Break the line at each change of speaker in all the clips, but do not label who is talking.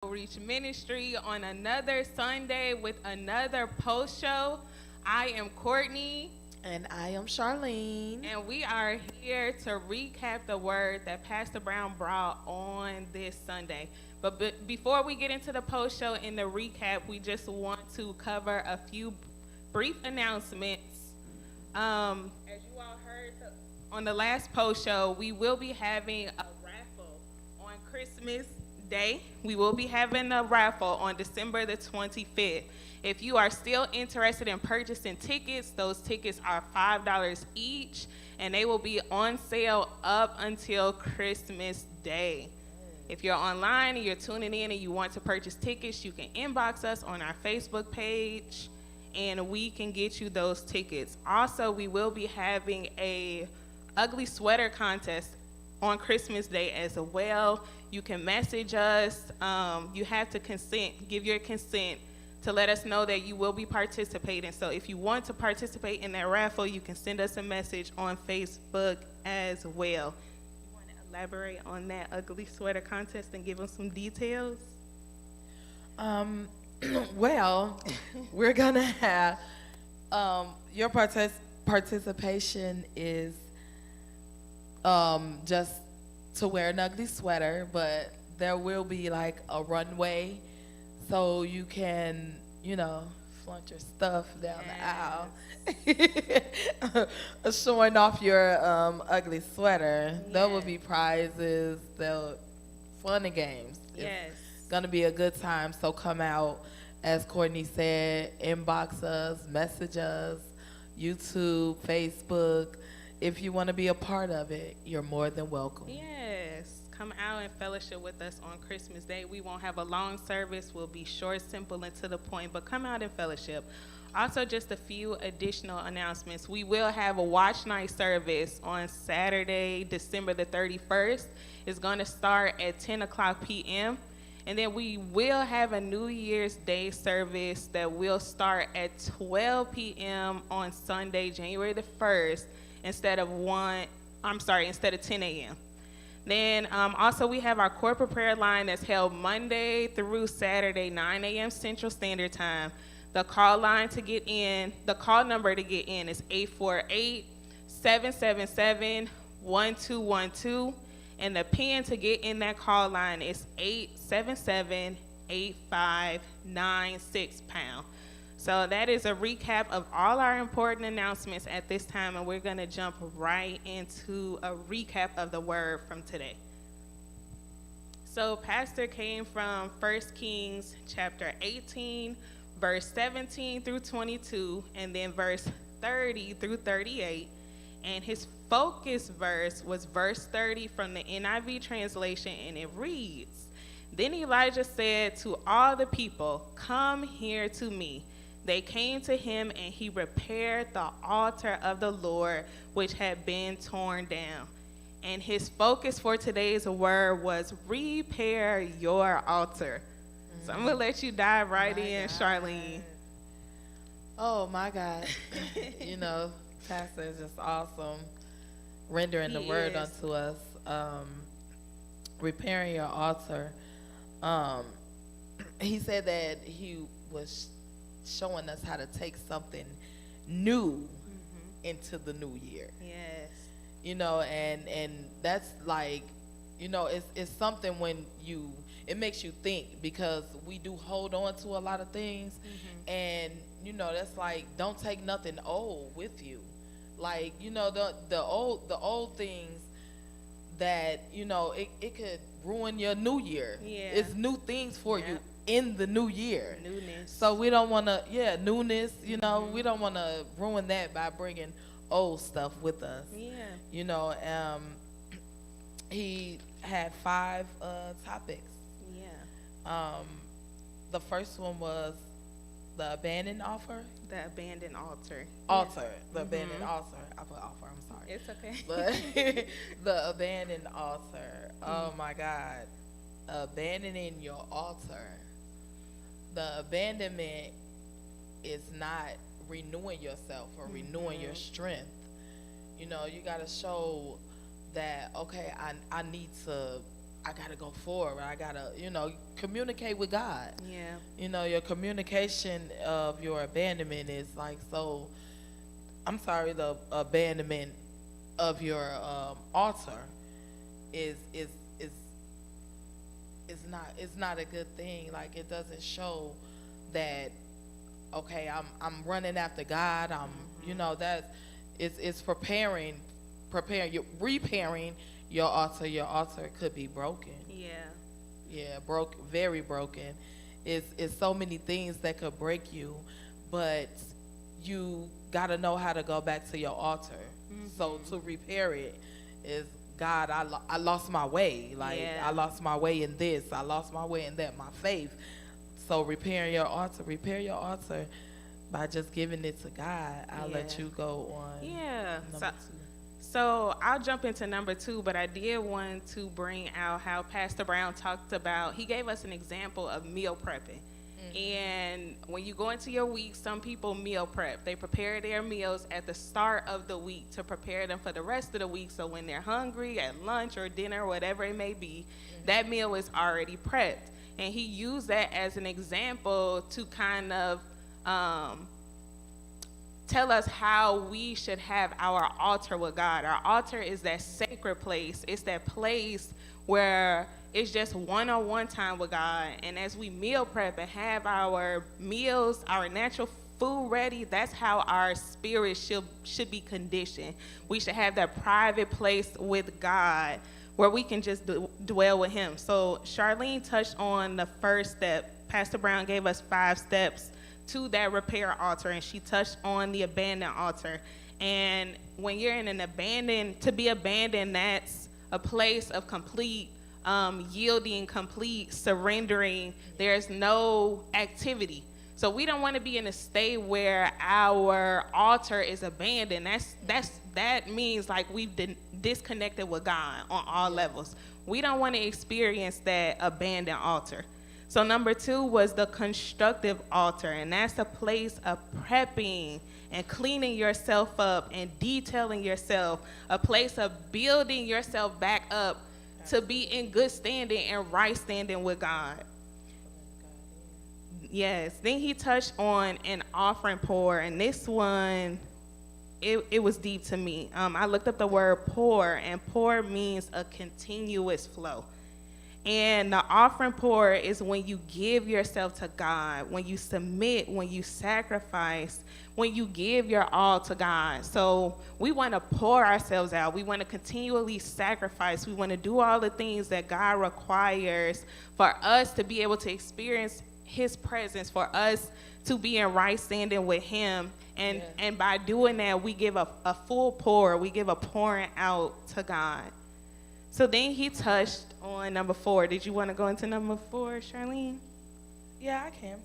Outreach Ministry on another Sunday with another post show. I am Courtney,
And I am Charlene.
and we are here to recap the word that Pastor Brown brought on this Sunday. But before we get into the post show and the recap, we just want to cover a few brief announcements. As you all heard on the last post show, we will be having a raffle on Christmas Day. We will be having a raffle on December the 25th. If you are still interested in purchasing tickets, those tickets are $5 each, and they will be on sale up until Christmas Day. If you're online and you're tuning in and you want to purchase tickets, you can inbox us on our Facebook page, and we can get you those tickets. Also, we will be having a ugly sweater contest on Christmas Day as well. You can message us. You have to give your consent to let us know that you will be participating. So if you want to participate in that raffle, you can send us a message on Facebook as well. You want to elaborate on that ugly sweater contest and give them some details?
Well, we're gonna have your participation is just to wear an ugly sweater, but there will be like a runway so you can, flaunt your stuff down the aisle, showing off your ugly sweater. There will be prizes, fun and games.
Yes.
It's gonna be a good time, so come out. As Courtney said, inbox us, message us, YouTube, Facebook. If you want to be a part of it, you're more than welcome.
Yes, come out and fellowship with us on Christmas Day. We won't have a long service. We'll be short, simple, and to the point, but come out and fellowship. Also, just a few additional announcements. We will have a watch night service on Saturday, December the 31st. It's going to start at 10 o'clock p.m., and then we will have a New Year's Day service that will start at 12 p.m. on Sunday, January the 1st, instead of 10 a.m. Then also we have our corporate prayer line that's held Monday through Saturday, 9 a.m. Central Standard Time. The call number to get in is 848-777-1212. And the PIN to get in that call line is 877-8596#. So that is a recap of all our important announcements at this time, and we're going to jump right into a recap of the word from today. So Pastor came from 1 Kings chapter 18, verse 17 through 22, and then verse 30 through 38. And his focus verse was verse 30 from the NIV translation, and it reads, "Then Elijah said to all the people, 'Come here to me.' They came to him, and he repaired the altar of the Lord, which had been torn down." And his focus for today's word was repair your altar. So I'm going to let you dive right in, Charlene.
Oh my God. Pastor is just awesome, rendering the word unto us. Repairing your altar. He said that he was showing us how to take something new into the new year.
Yes.
And that's like, it's something when it makes you think, because we do hold on to a lot of things, and that's like, don't take nothing old with you. Like, the old things that, it could ruin your new year.
Yeah.
It's new things for you in the new year.
Newness.
So we don't want to, newness, we don't want to ruin that by bringing old stuff with us.
Yeah.
He had 5 topics.
Yeah.
The first one was the abandoned offer.
The abandoned altar.
The abandoned altar. I put offer, I'm sorry.
It's okay.
But the abandoned altar. Oh my God. Abandoning your altar. The abandonment is not renewing yourself or renewing your strength. You got to show that, okay, I need to I gotta go forward. I gotta, communicate with God.
Yeah.
Your communication of your abandonment is like so. I'm sorry, the abandonment of your altar is not a good thing. Like, it doesn't show that, okay, I'm running after God. That's it's repairing you, repairing your altar. Your altar could be broken. Yeah, very broken. It's so many things that could break you, but you gotta know how to go back to your altar. So to repair it is, God, I lost my way. Like, I lost my way in this. I lost my way in that. My faith. So repair your altar by just giving it to God. I'll let you go on. Number 2.
So I'll jump into number 2, but I did want to bring out how Pastor Brown talked about, he gave us an example of meal prepping. And when you go into your week, some people meal prep. They prepare their meals at the start of the week to prepare them for the rest of the week. So when they're hungry at lunch or dinner, whatever it may be, that meal is already prepped. And he used that as an example to kind of tell us how we should have our altar with God. Our altar is that sacred place. It's that place where it's just one-on-one time with God. And as we meal prep and have our meals, our natural food ready, that's how our spirit should be conditioned. We should have that private place with God where we can just dwell with him. So Charlene touched on the first step. Pastor Brown gave us 5 steps to that repair altar, and she touched on the abandoned altar. And when you're in to be abandoned, that's a place of complete yielding, complete surrendering. There's no activity. So we don't want to be in a state where our altar is abandoned. That means like we've disconnected with God on all levels. We don't want to experience that abandoned altar. So number 2 was the constructive altar, and that's a place of prepping and cleaning yourself up and detailing yourself, a place of building yourself back up to be in good standing and right standing with God. Yes. Then he touched on an offering pour, and this one, it was deep to me. I looked up the word pour, and pour means a continuous flow. And the offering pour is when you give yourself to God, when you submit, when you sacrifice, when you give your all to God. So we want to pour ourselves out. We want to continually sacrifice. We want to do all the things that God requires for us to be able to experience his presence, for us to be in right standing with him. And by doing that, we give a full pour. We give a pouring out to God. So then he touched on number 4. Did you want to go into number 4, Charlene?
Yeah, I can.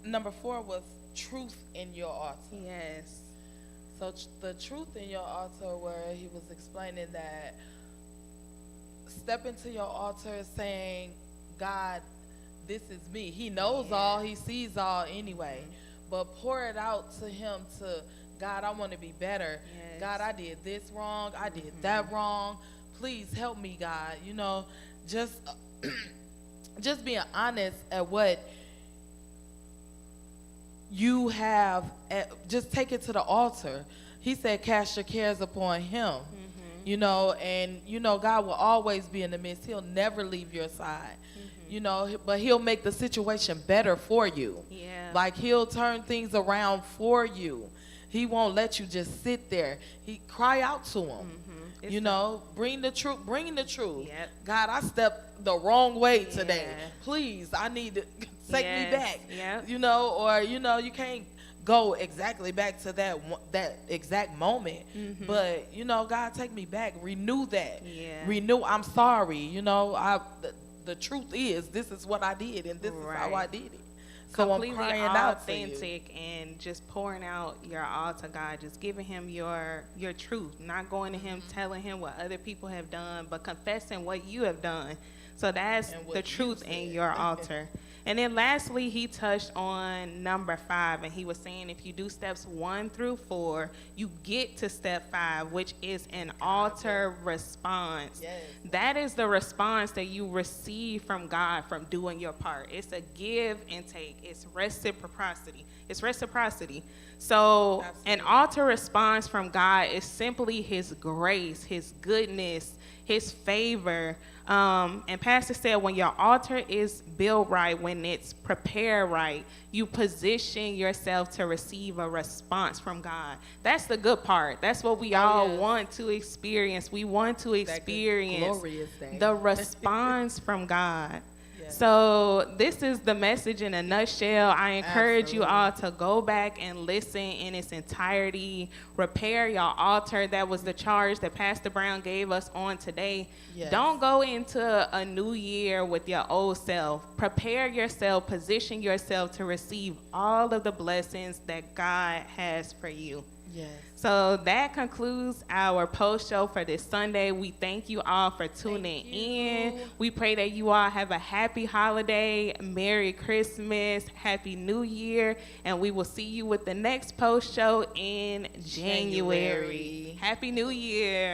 Number 4 was truth in your altar.
Yes.
So the truth in your altar, where he was explaining that step into your altar saying, God, this is me. He knows all, he sees all anyway. But pour it out to him to, God, I want to be better. Yes. God, I did this wrong. I did that wrong. Please help me, God. Just being honest at what you have. Just take it to the altar. He said, cast your cares upon him. And God will always be in the midst. He'll never leave your side. But he'll make the situation better for you.
Yeah.
Like, he'll turn things around for you. He won't let you just sit there. He cry out to him. Bring the truth.
Yep.
God, I stepped the wrong way today. Please, I need to take me back.
Yep.
You can't go exactly back to that exact moment. But God, take me back. Renew that. Renew. I'm sorry. The truth is, this is what I did, and this is how I did it. So
completely
I'm crying out
authentic and just pouring out your all to God, just giving him your truth, not going to him telling him what other people have done, but confessing what you have done. So that's the truth in your altar. And then lastly, he touched on number 5, and he was saying if you do steps 1 through 4, you get to step 5, which is an altar response.
Yes.
That is the response that you receive from God from doing your part. It's a give and take. It's reciprocity. So an altar response from God is simply his grace, his goodness, his favor. And Pastor said when your altar is built right, when it's prepared right, you position yourself to receive a response from God. That's the good part. That's what we all want to experience. We want to experience the response from God. So this is the message in a nutshell. I encourage you all to go back and listen in its entirety. Repair your altar. That was the charge that Pastor Brown gave us on today. Yes. Don't go into a new year with your old self. Prepare yourself, position yourself to receive all of the blessings that God has for you. Yes. So that concludes our post show for this Sunday. We thank you all for tuning in. We pray that you all have a happy holiday, Merry Christmas, Happy New Year, and we will see you with the next post show in January. Happy New Year.